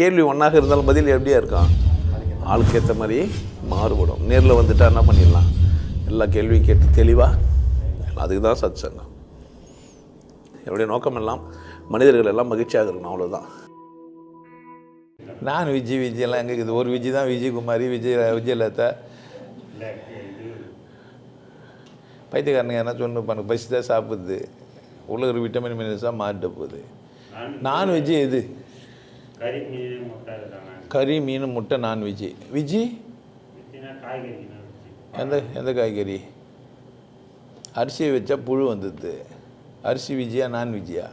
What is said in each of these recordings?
கேள்வி ஒன்றாக இருந்தாலும் பதில் எப்படியா இருக்கும், ஆளுக்கு ஏற்ற மாதிரி மாறுபடும். நேரில் வந்துட்டா என்ன பண்ணிடலாம், எல்லா கேள்வியும் கேட்டு தெளிவாக, அதுக்கு தான் சத் சங்கம். என்னுடைய நோக்கம் எல்லாம் மனிதர்கள் எல்லாம் மகிழ்ச்சியாக இருக்கணும், அவ்வளோதான். நான் விஜயெல்லாம் எங்கே இருக்குது, ஒரு விஜய் தான், விஜயகுமாரி, விஜயலதா. பைத்தியக்காரனுங்க என்ன சொன்னு பசி தான் சாப்பிடுது, உள்ள ஒரு விட்டமின் மினரல்ஸாக மாறிட்டு போகுது. நான் விஜய் எது, கறி மீன் முட்டை நான் விஜய். விஜய் எந்த காய்கறி, அரிசியை வச்சா புழு வந்தது, அரிசி விஜயா நான் விஜயா.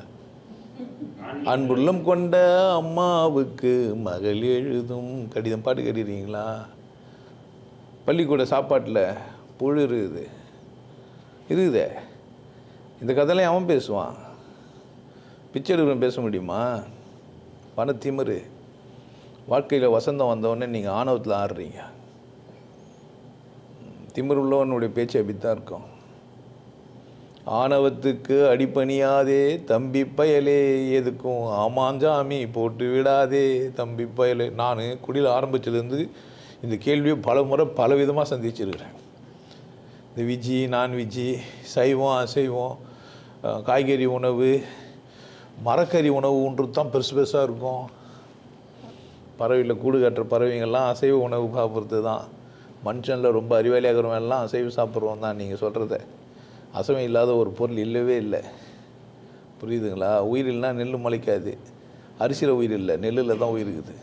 அன்புள்ளம் கொண்ட அம்மாவுக்கு மகள் எழுதும் கடிதம் பாட்டு கேட்டுறீங்களா? பள்ளிக்கூட சாப்பாட்டில் புழு இருக்குதே. இந்த கதையெல்லாம் அவன் பேசுவான், பிச்சை எடுக்கிறவன் பேச முடியுமா? பணத்திமரு. வாழ்க்கையில் வசந்தம் வந்தவொடனே நீங்கள் ஆணவத்தில் ஆடுறீங்க. திமிர் உள்ளவனுடைய பேச்சு அப்படித்தான் இருக்கும். ஆணவத்துக்கு அடிப்பணியாதே தம்பி பயலே, எதுக்கும் ஆமாஞ்சாமி போட்டு விடாதே தம்பி பயலே. நான் குடியில் ஆரம்பிச்சிலேருந்து இந்த கேள்வியை பல முறை பல விதமாக சந்திச்சிருக்கிறேன். இந்த விஜி நான் விஜி, சைவம் அசைவம், காய்கறி உணவு, மரக்கறி உணவுன்றது தான் பெருசு பெருசாக இருக்கும். பறவையில் கூடு கட்டுற பறவைங்கள்லாம் அசைவ உணவு சாப்பிட்றது தான். மனுஷனில் ரொம்ப அறிவாளியாகிறவெல்லாம் அசைவம் சாப்பிட்றவன் தான். நீங்கள் சொல்கிறத அசைவம் இல்லாத ஒரு பொருள் இல்லவே இல்லை, புரியுதுங்களா? உயிர் இல்லைனா நெல் முளைக்காது. அரிசியில் உயிர் இல்லை, நெல்லில் தான் உயிர் இருக்குது.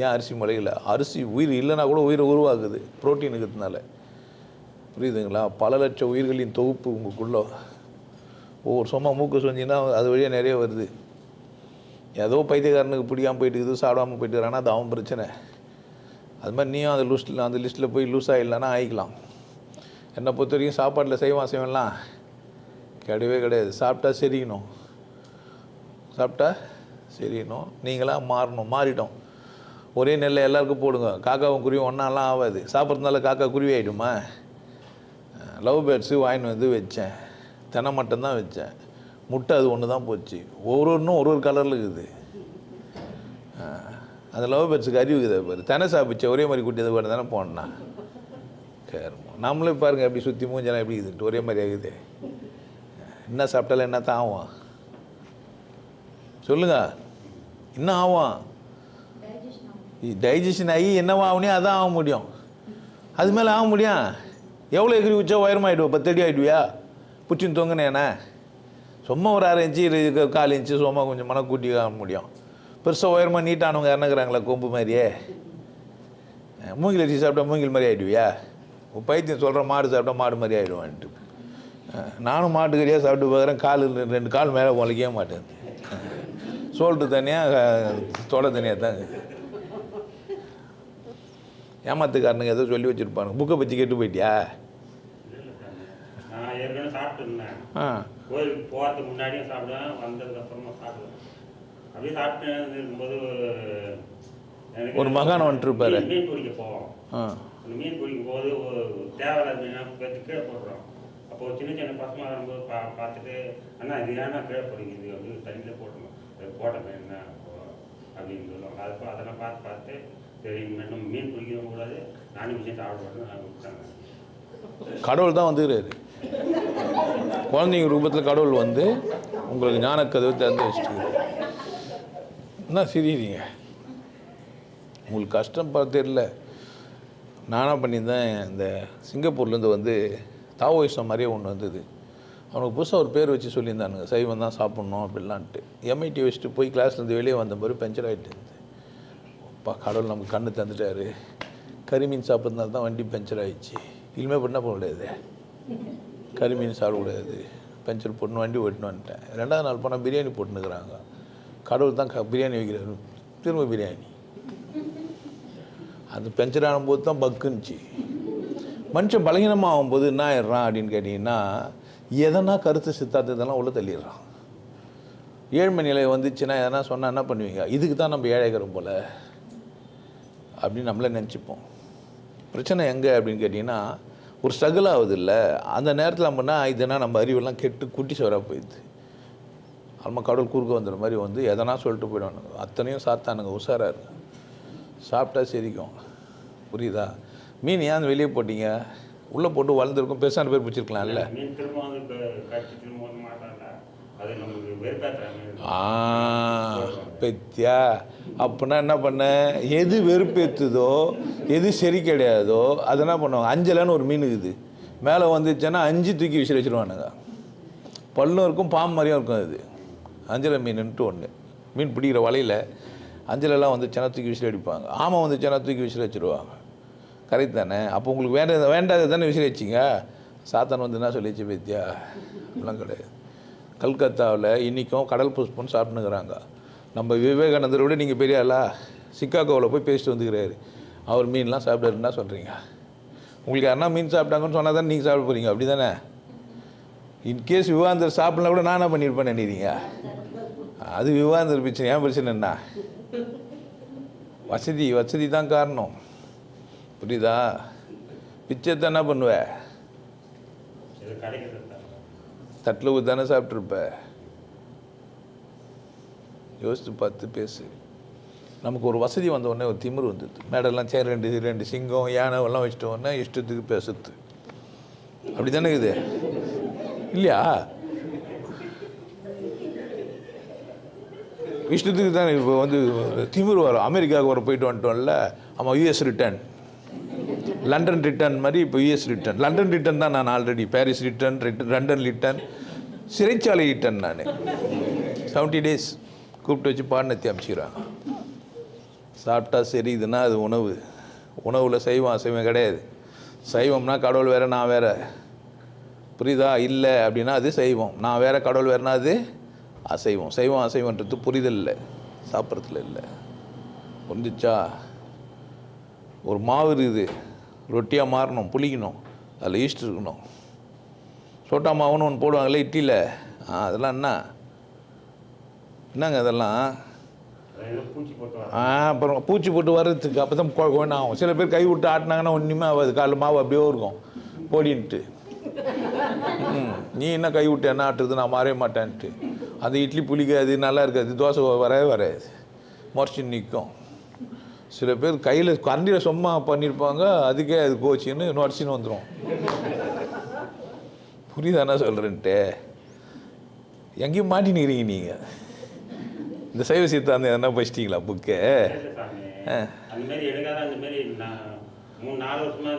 ஏன் அரிசி முளைக்கல? அரிசி உயிர் இல்லைனா கூட உயிரை உருவாக்குது, புரோட்டீன் இருக்கிறதுனால, புரியுதுங்களா? பல லட்சம் உயிர்களின் தொகுப்பு உங்களுக்குள்ள. ஒவ்வொரு சும்மா மூக்கு சொஞ்சிங்கன்னா அது வழியாக நிறைய வருது. ஏதோ பைத்தியக்காரனுக்கு பிடிக்காமல் போயிட்டு இருக்குது, சாப்பிடாமல் போயிட்டு இருக்கிறான்னா அது அவன் பிரச்சனை. அது மாதிரி நீயும் அந்த லிஸ்ட்டில் போய் லூஸ் ஆகிடலான்னா ஆகிக்கலாம். என்னை பொறுத்த வரைக்கும் சாப்பாட்டில் செய்யலாம் கிடையாது. சாப்பிட்டா சரியணும், நீங்களாம் மாறிட்டோம். ஒரே நெல்லை எல்லாருக்கும் போடுங்க, காக்காவும் குருவியும் ஒன்றாலாம் ஆகாது. சாப்பிட்றதுனால காக்கா குருவி ஆகிடுமா? லவ் பேர்ட்ஸு வாங்கின்னு வந்து வச்சேன், தென்னை மட்டும்தான் வச்சேன், முட்டை அது ஒன்று தான் போச்சு. ஒவ்வொன்றும் ஒரு கலரில் இருக்குது. அந்த லவ் பேர்ட்ஸுக்கு அறிவு இருக்குது பாரு. தெனை சாப்பிச்ச ஒரே மாதிரி குட்டி அது தானே போனா கேரமோ. நம்மளே பாருங்கள் அப்படி சுற்றி மூஞ்செல்லாம் எப்படி இருக்குதுன்ட்டு ஒரே மாதிரி ஆகுது. என்ன சாப்பிட்டாலும் என்ன தான் ஆகும் சொல்லுங்க, என்ன ஆகும்? டைஜஷன் ஆகி என்னவா ஆகுனியோ அதான் ஆக முடியும். அது மேலே ஆக முடியும்? எவ்வளோ எகிரி வச்சா உயரமாகிடுவோம், 10 அடி ஆகிடுவியா? பிடிச்சின்னு தொங்குனேண்ணே சும்மா ஒரு 1/2 இன்ச்சு 4 இன்ச்சு சும்மா கொஞ்சம் மன கூட்டி ஆக முடியும். பெருசாக உயரமாக நீட்டானவங்க இறந்துக்கிறாங்களா கொம்பு மாதிரியே? மூங்கில் அரிசி சாப்பிட்டா மூங்கில் மாதிரி ஆகிடுவியா? பைத்தியம் சொல்கிற மாடு சாப்பிட்டா மாடு மாதிரி ஆகிடுவான்ட்டு. நானும் மாட்டுக்கறியாக சாப்பிட்டு பார்க்குறேன், 2 கால் மேலே உழைக்கவே மாட்டேன். சோல்ட்டு தனியாக தொலை தனியாக தாங்க. ஏமாத்துக்காரனுங்க ஏதோ சொல்லி வச்சுருப்பானுங்க. புக்கை பற்றி கேட்டு போயிட்டியா? கோயிலுக்கு போகிறதுக்கு முன்னாடியும் சாப்பிடுவேன், வந்ததுக்கப்புறமா சாப்பிடுவேன். அப்படியே சாப்பிட்டு இருக்கும்போது ஒரு மகான் வந்துட்டுருப்பாரு, மீன் பிடிக்க போவோம். அந்த மீன் பிடிக்கும் போது ஒரு தேவையில்லாத மீனாக பேர்த்து கீழே போடுறோம். அப்போ சின்ன சின்ன பசங்க வரும்போது பார்த்துட்டு, அண்ணா இது ஏன்னா கீழே போடுங்க, அப்படின்னு தண்ணியில் போட்டணும், போட்டோம் என்ன அப்படின்னு சொல்லுவாங்க. அதெல்லாம் பார்த்து சரி நம்ம மீன் பிடிக்கவும் கூடாது, நானும் விஷயம் சாப்பிடுவேன்னு நான் விட்டாங்க. கடவுள் தான் வந்துக்கிறாரு. குழந்தைங்க ரூபத்தில் கடவுள் வந்து உங்களுக்கு ஞானக்கதவை திறந்து வச்சுட்டு என்ன சிரிக்கிறீங்க? உங்களுக்கு கஷ்டம் தெரியல. நானாக பண்ணியிருந்தேன். இந்த சிங்கப்பூர்லேருந்து வந்து தாவோயிசம் மாதிரியே ஒன்று வந்தது. அவனுக்கு புதுசாக ஒரு பேர் வச்சு சொல்லியிருந்தானுங்க, சைவம் தான் சாப்பிட்ணும் அப்படின்லான்ட்டு. எம்ஐடி வச்சுட்டு போய் கிளாஸ்லேருந்து வெளியே வந்த மாதிரி பஞ்சர் ஆகிட்டு இருந்தது. அப்பா கடவுள் நமக்கு கண்ணு தந்துட்டார். கறிமீன் சாப்பிட்றதுனால தான் வண்டி பஞ்சர் ஆகிடுச்சு. இனிமேல் பண்ணால் போக முடியாது, கறிமீன் சாப்பிடக்கூடாது, பஞ்சர் போட்டுன்னு வண்டி ஓட்டுன்னு வந்துட்டேன். 2வது நாள் போனால் பிரியாணி போட்டுன்னுக்குறாங்க. கடவுள் தான் பிரியாணி வைக்கிறாரு, திரும்ப பிரியாணி. அது பஞ்சர் ஆகும்போது தான் பக்குன்னுச்சு. மனுஷன் பலகீனமாக ஆகும்போது என்ன ஆயிடுறான் அப்படின்னு கேட்டிங்கன்னா, எதனா கருத்து சித்தாந்தத்தெல்லாம் உள்ள தள்ளிடுறான். ஏழ்மை நிலை வந்துச்சுன்னா எதனா சொன்னால் என்ன பண்ணுவீங்க? இதுக்கு தான் நம்ம ஏழைக்கிறோம் போல் அப்படின்னு நம்மளே நினச்சிப்போம். பிரச்சனை எங்கே அப்படின்னு கேட்டிங்கன்னா, ஒரு ஸ்ட்ரகிள் ஆகுது இல்லை, அந்த நேரத்தில் நம்மனா இதுனா நம்ம அறிவெல்லாம் கெட்டு குட்டி சவராக போயிடுது. நம்ம கடவுள் குறுக்க வந்துடுற மாதிரி வந்து எதனா சொல்லிட்டு போயிடுவானுங்க. அத்தனையும் சாத்தானுங்க, உஷாராக இருக்கு. சாப்பிட்டா செரிக்கும். புரியுதா? மீன் ஏன் வெளியே போட்டீங்க? உள்ளே போட்டு வளர்ந்துருக்கும், பெருசான பேர் பிடிச்சிருக்கலாம்ல. மீன் திரும்ப வந்து கடிச்சு திரும்ப வந்து மாட்டான்டா, அது நமக்கு வெறுப்பேற்றுறாங்க. பெத்தியா அப்படின்னா என்ன பண்ண, எது வெறுப்பேற்றுதோ எது சரி கிடையாதோ அது என்ன பண்ணுவாங்க, அஞ்சலைன்னு ஒரு மீன் இருக்குது, மேலே வந்துச்சுன்னா 5 தூக்கி விசிறி வச்சுருவானுங்க. பல்லும் இருக்கும், பாம்பு மாதிரியும் இருக்கும். அது அஞ்சலை மீனுன்ட்டு ஒன்று, மீன் பிடிக்கிற வலையில் அஞ்சலெல்லாம் வந்துச்சுன்னா தூக்கி விசிறி அடிப்பாங்க. ஆமை வந்துச்சுன்னா தூக்கி விசிறி வச்சுருவாங்க. கரெக்ட் தானே? அப்போ உங்களுக்கு வேண்டாத தானே விசிறி வச்சிங்க. சாத்தான் வந்து என்ன சொல்லிச்சு பேத்தியா? அப்படிலாம் கிடையாது. கல்கத்தாவில் இன்றைக்கும் கடல் புஷ்பம்னு சாப்பிட்டுங்கிறாங்க. நம்ம விவேகானந்தரை விட நீங்கள் பெரிய ஆளா? சிக்காகோவில் போய் பேசிட்டு வந்துக்கிறாரு. அவர் மீன்லாம் சாப்பிடாருன்னா சொல்கிறீங்க. உங்களுக்கு யாருன்னா மீன் சாப்பிட்டாங்கன்னு சொன்னால் தான் நீங்கள் சாப்பிட போகிறீங்க, அப்படி தானே? இன்கேஸ் விவேகானந்தர் சாப்பிட்லாம் கூட நான் என்ன பண்ணியிருப்பேன் நினைக்கிறீங்க? அது விவேகானந்தர் பிரச்சனை. ஏன் பிரச்சனை என்ன? வசதி தான் காரணம். புரியுதா? பிச்சைத்தான் என்ன பண்ணுவேன்? தட்டில் ஊற்றி தானே சாப்பிட்ருப்ப. யோசித்து பார்த்து பேசு. நமக்கு ஒரு வசதி வந்த உடனே ஒரு திமிரு வந்துடுது. மேடெல்லாம் சேர் ரெண்டு சிங்கம் யானை எல்லாம் வச்சுட்டு உடனே இஷ்டத்துக்கு பேசுறது. அப்படி தானே இது இல்லையா? இஷ்டத்துக்கு தானே இப்போ வந்து திமிரு வரும். அமெரிக்காவுக்கு போயிட்டு வந்துட்டோம்ல, ஆமாம், யூஎஸ் ரிட்டர்ன், லண்டன் ரிட்டர்ன் மாதிரி இப்போ யூஎஸ் ரிட்டர்ன். லண்டன் ரிட்டர்ன் தான் நான் already. Paris return, London return, சிறைச்சாலை ரிட்டர்ன். நான் 70 days கூப்பிட்டு வச்சு பாடநத்தி அமைச்சிக்கிறாங்க. சாப்பிட்டா சரி, இதுனா அது உணவு. உணவில் சைவம் அசைவம் கிடையாது. சைவம்னா கடவுள் வேறு, நான் வேறு. புரியுதா? இல்லை அப்படின்னா அது சைவம், நான் வேறு, கடவுள் வேறுனா அது அசைவம். சைவம் அசைவன்றது புரிதல் இல்லை, சாப்பிட்றதுல இல்லை. புரிஞ்சிச்சா? ஒரு மாவு இருக்குது, ரொட்டியாக மாறணும், புளிக்கணும், அதில் ஈஸ்ட் இருக்கணும். சோட்டா மாவுன்னு ஒன்று போடுவாங்கள்ல இட்லியில், அதெல்லாம் என்னங்க அதெல்லாம்? அப்புறம் பூச்சி போட்டு வர்றதுக்கு அப்போ தான் வேணும் ஆகும். சில பேர் கை விட்டு ஆட்டினாங்கன்னா ஒன்றுமே ஆகாது, காலைல மாவு அப்படியே இருக்கும் போடின்ட்டு. நீ என்ன கை விட்டு என்ன ஆட்டுறது, நான் மாறவே மாட்டேன்ட்டு. அந்த இட்லி புளிக்காது, நல்லா இருக்காது, தோசை வரவே வராது, முறைச்சி நிற்கும். சில பேர் கையில் கரண்டியில் சும்மா பண்ணியிருப்பாங்க, அதுக்கே அது கோச்சின்னு நுரைச்சின்னு வந்துடும். புரியுதானா சொல்கிறேன்ட்டு? எங்கேயும் மாட்டினுக்கிறீங்க நீங்கள். இந்த சைவ சித்தாந்தம் எதனா படிச்சிட்டிங்களா புக்கு?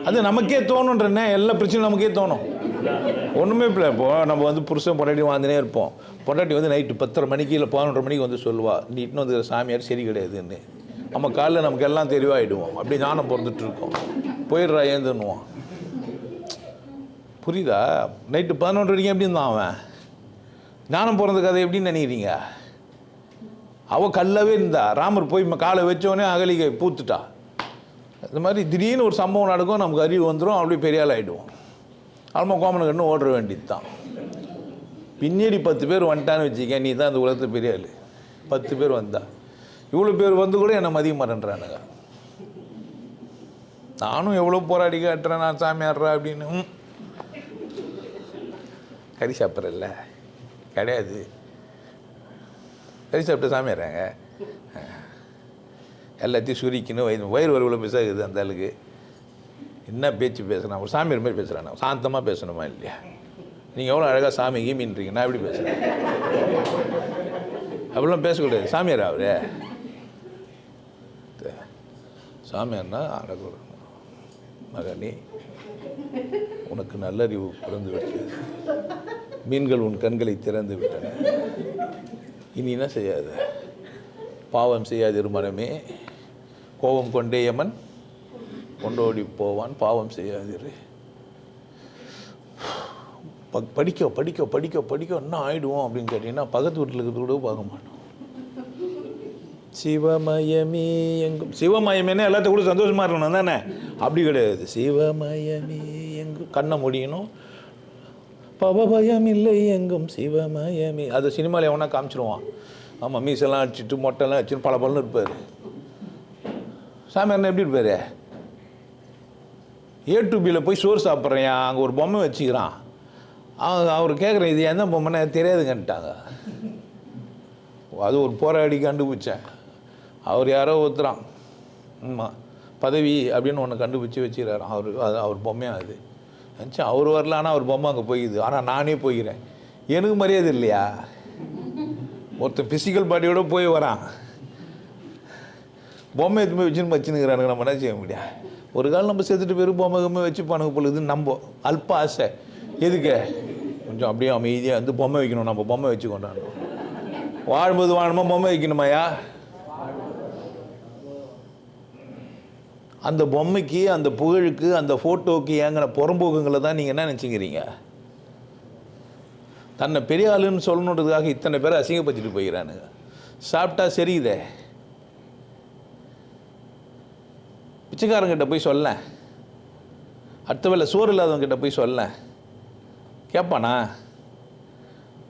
அது நமக்கே தோணுன்றனே, எல்லா பிரச்சனையும் நமக்கே தோணும். ஒன்றுமே இல்லை. இப்போது நம்ம வந்து புருஷன் பொண்டாட்டி வாழ்ந்துனே இருப்போம். பொண்டாட்டி வந்து நைட்டு 10:30 மணிக்கு இல்லை 11:30 மணிக்கு வந்து சொல்லுவா, நீ இட்டுன்னு வந்துக்கிற சாமியார் சரி கிடையாதுன்னு. நம்ம காலையில் நமக்கு எல்லாம் தெளிவாகிடுவோம். அப்படி ஞானம் பிறந்துட்டுருக்கோம். போயிடுறா ஏந்துன்னுவான். புரியுதா? நைட்டு 11:30 வரைக்கும் எப்படி இருந்தான் அவன்? ஞானம் பிறந்த கதை எப்படின்னு நினைக்கிறீங்க? அவள் கல்லாவே இருந்தா. ராமர் போய் காலை வச்சோடனே அகலிகை பூத்துட்டா. இந்த மாதிரி திடீர்னு ஒரு சம்பவம் நடக்கும், நமக்கு அறிவு வந்துடும், அப்படி பெரிய ஆள் ஆகிடுவோம். ஆல்மா கோமனை கண்ணு ஓடுற வேண்டியது தான். பின்னாடி 10 பேர் வந்துட்டான்னு வச்சுக்க, நீ தான் அந்த உலகத்தை பெரிய ஆள். 10 பேர் வந்தா, இவ்வளோ பேர் வந்து கூட என்னை மதிய மாட்டேன்றானுங்க. நானும் எவ்வளோ போராடி காட்டுறேன், நான் சாமியாடுறா அப்படின்னு. கறி சாப்பிட்றல்ல கிடையாது. கறி சாப்பிட்டு சாமியாடுறாங்க. எல்லாத்தையும் சுரிக்கின்னு வயிறு வறுவில் பேசாகுது அந்த ஆளுக்கு. என்ன பேச்சு பேசுகிறான்? ஒரு சாமியார் மாதிரி பேசுகிறான். சாந்தமாக பேசணுமா இல்லையா? நீங்கள் எவ்வளோ அழகாக சாமி கீமின்றீங்க, நான் எப்படி பேசுகிறேன்? அப்படிலாம் பேசக்கூடாது. சாமியார் அவரு சாமியார்னா அழகு. மகனே, உனக்கு நல்லறிவு பிறந்து விட்டது, மீன்கள் உன் கண்களை திறந்து விட்டன, இனி என்ன செய்யாத, பாவம் செய்யாதிரு மனமே, கோபம் கொண்டே யமன் கொண்டோடி போவான், பாவம் செய்யாதிரு. படிக்க படிக்க படிக்க படிக்க என்ன ஆகிடுவோம் அப்படின்னு கேட்டிங்கன்னா, பக்கத்து வீட்டில் இருக்கிறது கூட பார்க்க மாட்டோம். சிவமயமே எங்கும், சிவமயமேனே எல்லாத்தையும் கூட சந்தோஷமாக இருக்கணும் தானே? அப்படி கிடையாது. சிவமயமே எங்கும், கண்ணை முடியணும், பவபயம் இல்லை எங்கும் சிவமயமே. அது சினிமாவில் எவனா காமிச்சிருவான். ஆமாம், மீசெல்லாம் அடிச்சுட்டு மொட்டைலாம் வச்சுட்டு பல பலன்னு இருப்பார். சாமியார்னா எப்படி இருப்பார்? A2Bயில் போய் சோறு சாப்பிட்றேன், அங்கே ஒரு பொம்மை வச்சுக்கிறான். அவர் கேட்குறேன், இது எந்த பொம்மைன்னா தெரியாதுங்கன்ட்டாங்க. அது ஒரு போராடி கண்டுபிடிச்சேன். அவர் யாரோ ஒருத்தரான், ஆமாம் பதவி அப்படின்னு ஒன்று கண்டுபிடிச்சி வச்சுக்கிறாரு அவர் பொம்மையாக அது நினச்சி அவர் வரல, ஆனால் அவர் பொம்மை அங்கே போயிடுது. ஆனால் நானே போய்கிறேன். எனக்கு மரியாதை இல்லையா? ஒருத்தர் ஃபிசிக்கல் பாடியோடு போய் வரான், பொம்மை எடுத்து போய் வச்சுன்னுக்கிறானுங்க. நம்ம என்ன செய்ய முடியாது? ஒரு காலம் நம்ம செத்துட்டு பேர் பொம்மை வச்சு பணக்கு பொழுதுன்னு நம்ம அல்ப ஆசை. எதுக்கு? கொஞ்சம் அப்படியே அமைதியாக வந்து பொம்மை வைக்கணும், நம்ம பொம்மை வச்சு கொண்டாடணும். வாழும்போது வாழணுமா பொம்மை வைக்கணுமாயா? அந்த பொம்மைக்கு, அந்த புகழுக்கு, அந்த ஃபோட்டோவுக்கு ஏங்கின புறம்போக்குங்களை தான் நீங்கள் என்ன நினச்சிக்கிறீங்க? தன்னை பெரிய ஆளுன்னு சொல்லணுன்றதுக்காக இத்தனை பேரை அசிங்கப்படுத்திட்டு போயிடறானுங்க. சாப்பிட்டா சரிதே, பிச்சைக்காரங்கிட்ட போய் சொல்ல, அடுத்த வேளை சோறு இல்லாதவங்கிட்ட போய் சொல்ல,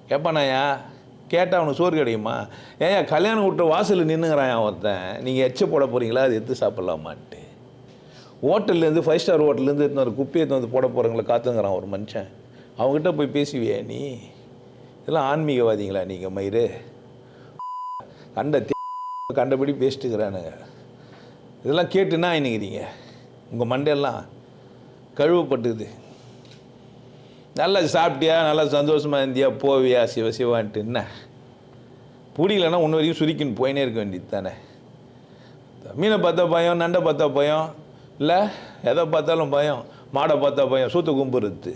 கேட்பானாயா? கேட்டால் அவனுக்கு சோறு கிடைக்குமா? ஏன் கல்யாணம் விட்டு வாசலில் நின்றுங்கிறான் ஒருத்தன், நீங்கள் எச்ச போட போகிறீங்களா? அது எடுத்து சாப்பிட்லாமான்ட்டு. ஹோட்டல்லேருந்து 5 ஸ்டார் ஹோட்டல்லேருந்து எடுத்து ஒரு குப்பையை எடுத்து வந்து போட போகிறவங்கள காத்துங்கிறான் ஒரு மனுஷன். அவங்ககிட்ட போய் பேசுவியா நீ? இதெல்லாம் ஆன்மீகவாதிங்களா நீங்கள்? மயிறு கண்டபடி பேசிட்டுக்கிறானுங்க. இதெல்லாம் கேட்டுன்னா நினைக்கிறீங்க? உங்கள் மண்டையெல்லாம் கழுவப்பட்டுக்குது. நல்லா சாப்பிட்டியா, நல்லா சந்தோஷமாக இருந்தியா, போவியா சிவான்ட்டு? என்ன பிடிக்கலன்னா ஒன்று வரைக்கும் சுருக்கின்னு போயினே இருக்க வேண்டியது தானே. மீனை பார்த்தா பயம், நண்டை பார்த்தா பயம், இல்லை எதை பார்த்தாலும் பயம். மாடை பார்த்தா பயம், சூத்த கும்புறது.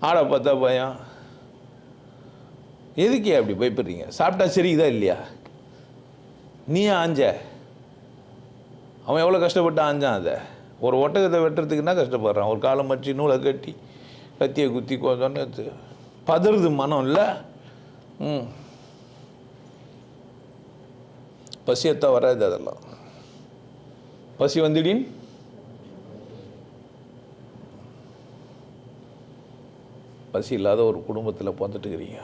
ஆடை பார்த்தா பயம். எதுக்கே அப்படி பயப்படுறீங்க? சாப்பிட்டா சரிக்குதா இல்லையா? நீ ஆஞ்ச, அவன் எவ்வளோ கஷ்டப்பட்டு ஆஞ்சான். அதை ஒரு ஒட்டகத்தை வெட்டுறதுக்குன்னா கஷ்டப்படுறான். ஒரு காலம் மடிச்சு நூலை கட்டி கத்தியை குத்தி கொண்டோன்னு பதறுது மனம். இல்லை பசியத்தான் வராது. அதெல்லாம் பசி வந்துடின் பசி இல்லாத ஒரு குடும்பத்தில் பிறந்துட்டுக்கிறீங்க.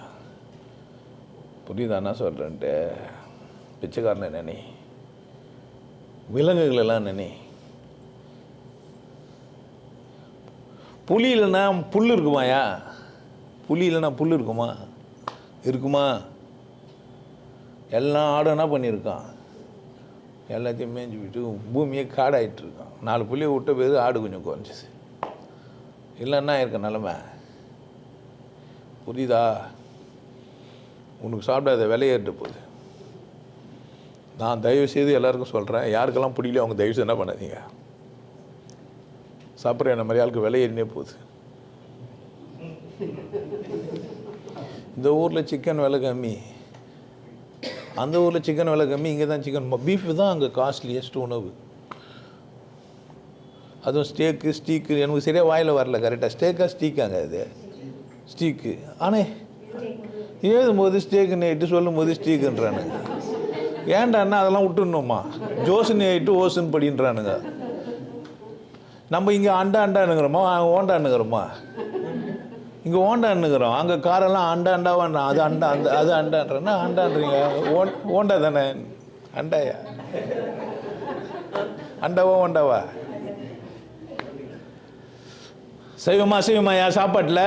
புரியுதா என்ன சொல்கிறேன்ட்டு? பிச்சைக்காரனை நினை, விலங்குகளெல்லாம் நினை. புலி இல்லைன்னா புல் இருக்குமாயா? புலி இல்லைன்னா புல் இருக்குமா? எல்லாம் ஆடு என்ன பண்ணியிருக்கான்? எல்லாத்தையும் மேய்ஞ்சி விட்டு பூமியே காடாயிட்டுருக்கான். 4 புள்ளியை விட்ட பேர் ஆடு கொஞ்சம் குறைஞ்சிது. இல்லைன்னா இருக்க நிலமை. புரியுதா? உனக்கு சாப்பிடாத விலையேறிட்டு போகுது. நான் தயவு செய்து எல்லாருக்கும் சொல்கிறேன், யாருக்கெல்லாம் பிடிக்கல அவங்க தயவு செய்து என்ன பண்ணாதீங்க. சாப்பிட்ற என்ன மாதிரி ஆளுக்கு விலையேறினே போகுது. இந்த ஊரில் சிக்கன் விலை கம்மி, அந்த ஊரில் சிக்கன் விலை கம்மி, இங்கே தான் சிக்கன். பீஃப் தான் அங்கே காஸ்ட்லியஸ்ட் உணவு. அதுவும் ஸ்டீக்கு எனக்கு சரியாக வாயில் வரல கரெக்டாக. ஸ்டீக்காங்க அது ஸ்டீக்கு. ஆனால் எழுதும்போது ஸ்டேக்குன்னு ஆகிட்டு சொல்லும்போது ஸ்டீக்குன்றானுங்க. ஏன்டான்னா அதெல்லாம் விட்டுடணுமா? ஜோசுன்னு ஆகிட்டு ஓசுன்னு படின்றானுங்க. நம்ம இங்கே அண்டான்னுங்கிறோமா, ஓண்டான்னுங்கிறோமா? இங்கே ஓண்டான்னுங்கிறோம், அங்கே காரெல்லாம் அண்டாவான். அது அது அண்டான்றேன்னா அண்டான்றீங்க. ஓண்டா தானே? அண்டாயா? ஓண்டாவா? செய்வோமா சாப்பாட்டில்?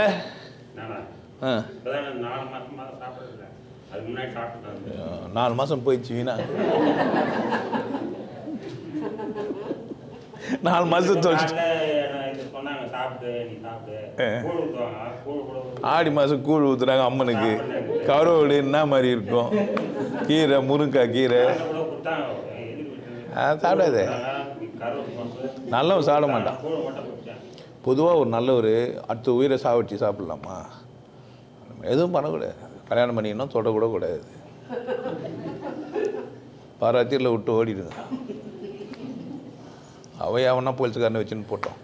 4 மாதம் போயிடுச்சு வீணா. 4 மாதம் ஆடி மாதம் கூழ் ஊற்றுறாங்க அம்மனுக்கு. கருவாடு என்ன மாதிரி இருக்கும்? கீரை, முருங்கைக்காய் கீரை சாப்பிடாது. நல்லவன் சாப்பிட மாட்டான். பொதுவாக ஒரு நல்லவர் அடுத்த உயிரை சாவடிச்சு சாப்பிட்லாமா? எதுவும் பண்ணக்கூடாது. கல்யாணம் பண்ணிக்கணும், தொடக்கூட கூடாது. பாராத்தியில் விட்டு ஓடிடுங்க. அவனா போலீஸ்காரனை வச்சுன்னு போட்டோம்.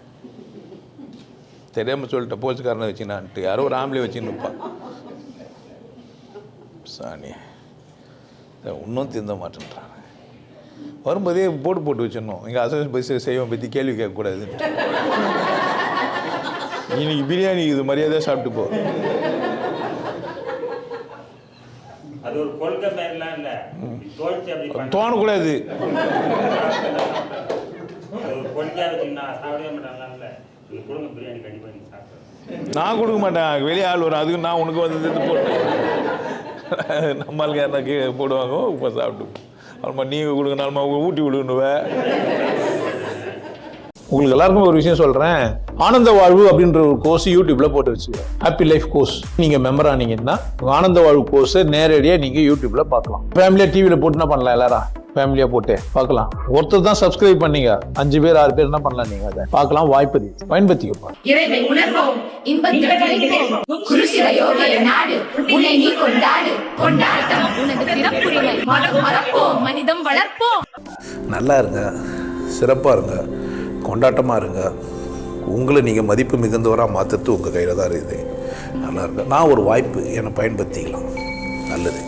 தெரியாமல் சொல்லிட்டேன் போலீஸ்காரனை வச்சுனான்ட்டு. யாரோ ஒரு ஆம்பளை வச்சுன்னு இருப்பான். சாணி இன்னும் திருந்த மாட்டேன்றான். வரும்போதே போட்டு வச்சிடணும். இங்கே அசோசியேஷன் பஸ் செய்வோம் பற்றி கேள்வி கேட்கக்கூடாது. இன்னைக்கு பிரியாணி இது மரியாதையாக சாப்பிட்டு போ. தோணக்கூடாது. நான் கொடுக்க மாட்டேன். வெளியே ஆள் வரும், அதுக்கு நான் உனக்கு வந்து போட்டேன். நம்மளுக்கு யாருனா கீழே போடுவாங்க, இப்போ சாப்பிட்டு ஆமாம் நீங்கள் கொடுங்க நாலுமா ஊட்டி விடுனுவேன். உங்களுக்கு எல்லாருக்கும் ஒரு விஷயம் சொல்கிறேன். ஆனந்த வாழ்வு அப்படின்ற ஒரு கோர்ஸ் யூடியூப்ல போட்டு வச்சுக்கிறேன். Happy life course. நீங்கள் மெம்பர் ஆனீங்கன்னா ஆனந்த வாழ்வு கோர்ஸை நேரடியாக நீங்கள் யூடியூப்ல பார்க்கலாம். ஃபேமிலியாக டிவியில் போட்டு என்ன பண்ணலாம், எல்லாரும் ஃபேமிலியாக போட்டு பார்க்கலாம். ஒருத்தர் தான் சப்ஸ்கிரைப் பண்ணீங்க, 5 பேர் 6 பேர் என்ன பண்ணலாம், நீங்கள் அதை பார்க்கலாம். வாய்ப்பு பயன்படுத்திக்கப்பா. இறைவை உணர்வோம், இன்பத்தில் கிடைப்போம். குருசில யோகிய நாடு உன்னை நீ கொண்டாடு. கொண்டாட்டம் உனது பிறப்புரிமை. மதம் மறப்போம், மனிதம் வளர்ப்போம். நல்லா இருங்க, சிறப்பாக இருங்க, கொண்டாட்டமாக இருங்க. உங்களை நீங்கள் மதிப்பு மிகுந்தவராக மாற்றுறது உங்கள் கையில் தான் இருக்குது. நல்லா இருங்க. நான் ஒரு வாய்ப்பு என்னை பயன்படுத்திக்கலாம். நல்லது.